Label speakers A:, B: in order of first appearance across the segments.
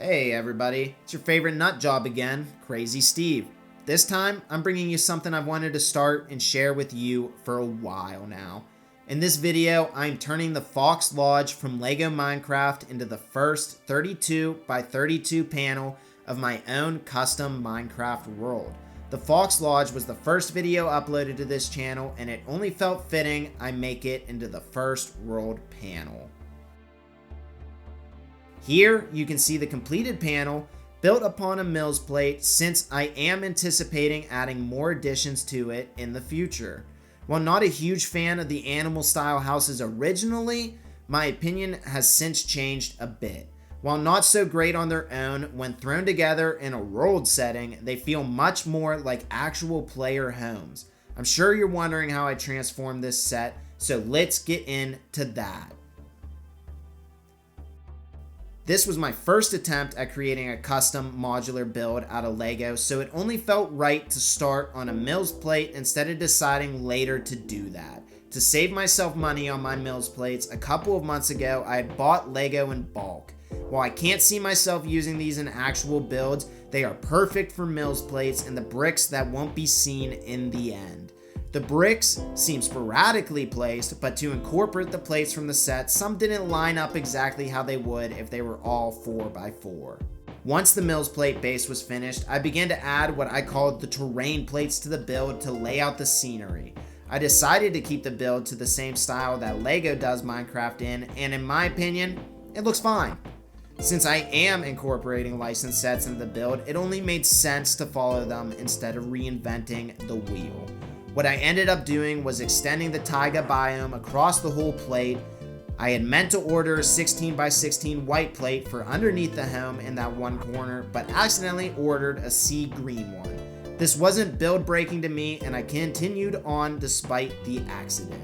A: Hey everybody, it's your favorite nut job again, Crazy Steve. This time, I'm bringing you something I've wanted to start and share with you for a while now. In this video, I'm turning the Fox Lodge from LEGO Minecraft into the first 32 by 32 panel of my own custom Minecraft world. The Fox Lodge was the first video uploaded to this channel, and it only felt fitting I make it into the first world panel. Here, you can see the completed panel built upon a Mills plate, since I am anticipating adding more additions to it in the future. While not a huge fan of the animal style houses originally, my opinion has since changed a bit. While not so great on their own, when thrown together in a world setting, they feel much more like actual player homes. I'm sure you're wondering how I transformed this set, so let's get into that. This was my first attempt at creating a custom modular build out of LEGO, so it only felt right to start on a Mills plate instead of deciding later to do that. To save myself money on my Mills plates, a couple of months ago I had bought LEGO in bulk. While I can't see myself using these in actual builds, they are perfect for Mills plates and the bricks that won't be seen in the end. The bricks seem sporadically placed, but to incorporate the plates from the set, some didn't line up exactly how they would if they were all 4x4. Once the Mills plate base was finished, I began to add what I called the terrain plates to the build to lay out the scenery. I decided to keep the build to the same style that LEGO does Minecraft in, and in my opinion, it looks fine. Since I am incorporating licensed sets into the build, it only made sense to follow them instead of reinventing the wheel. What I ended up doing was extending the taiga biome across the whole plate. I had meant to order a 16x16 white plate for underneath the home in that one corner, but accidentally ordered a sea green one. This wasn't build breaking to me, and I continued on despite the accident.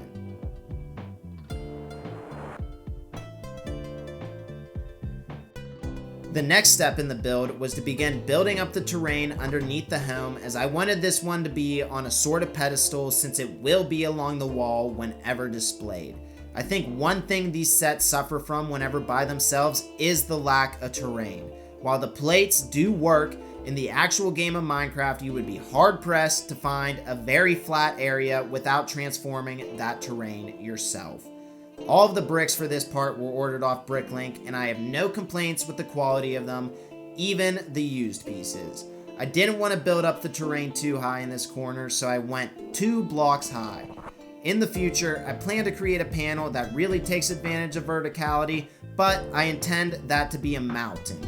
A: The next step in the build was to begin building up the terrain underneath the home, as I wanted this one to be on a sort of pedestal since it will be along the wall whenever displayed. I think one thing these sets suffer from whenever by themselves is the lack of terrain. While the plates do work, in the actual game of Minecraft you would be hard pressed to find a very flat area without transforming that terrain yourself. All of the bricks for this part were ordered off Bricklink, and I have no complaints with the quality of them, even the used pieces. I didn't want to build up the terrain too high in this corner, so I went 2 blocks high. In the future, I plan to create a panel that really takes advantage of verticality, but I intend that to be a mountain.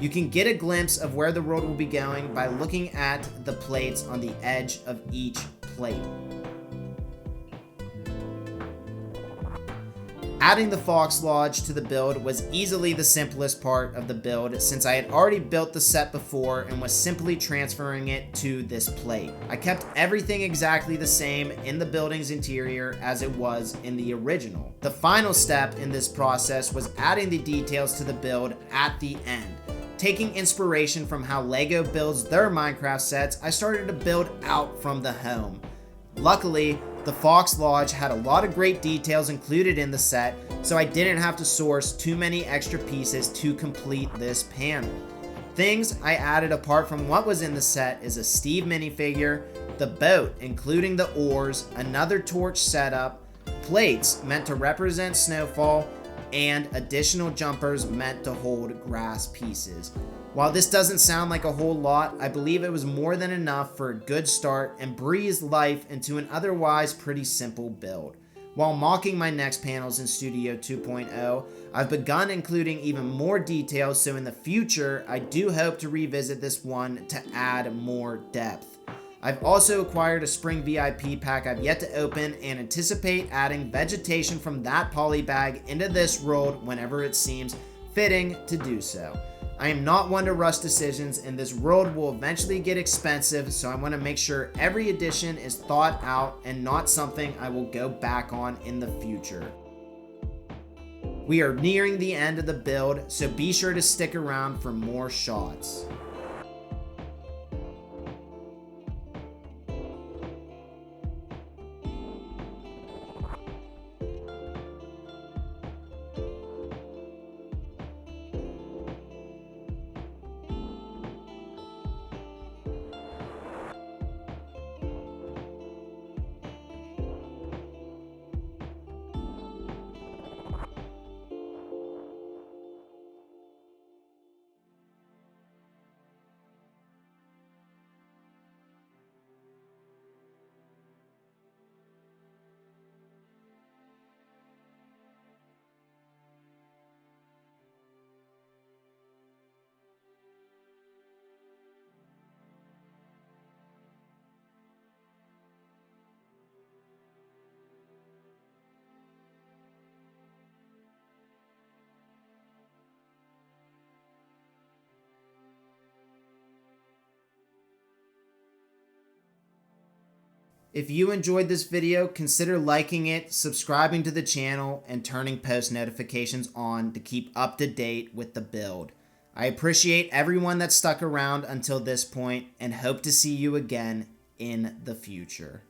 A: You can get a glimpse of where the road will be going by looking at the plates on the edge of each plate. Adding the Fox Lodge to the build was easily the simplest part of the build, since I had already built the set before and was simply transferring it to this plate. I kept everything exactly the same in the building's interior as it was in the original. The final step in this process was adding the details to the build at the end. Taking inspiration from how LEGO builds their Minecraft sets, I started to build out from the home. Luckily, the Fox Lodge had a lot of great details included in the set, so I didn't have to source too many extra pieces to complete this panel. Things I added apart from what was in the set is a Steve minifigure, the boat including the oars, another torch setup, plates meant to represent snowfall, and additional jumpers meant to hold grass pieces. While this doesn't sound like a whole lot, I believe it was more than enough for a good start and breathed life into an otherwise pretty simple build. While mocking my next panels in Studio 2.0, I've begun including even more details, so in the future, I do hope to revisit this one to add more depth. I've also acquired a spring VIP pack I've yet to open and anticipate adding vegetation from that poly bag into this world whenever it seems fitting to do so. I am not one to rush decisions, and this world will eventually get expensive, so I want to make sure every addition is thought out and not something I will go back on in the future. We are nearing the end of the build, so be sure to stick around for more shots. If you enjoyed this video, consider liking it, subscribing to the channel, and turning post notifications on to keep up to date with the build. I appreciate everyone that stuck around until this point and hope to see you again in the future.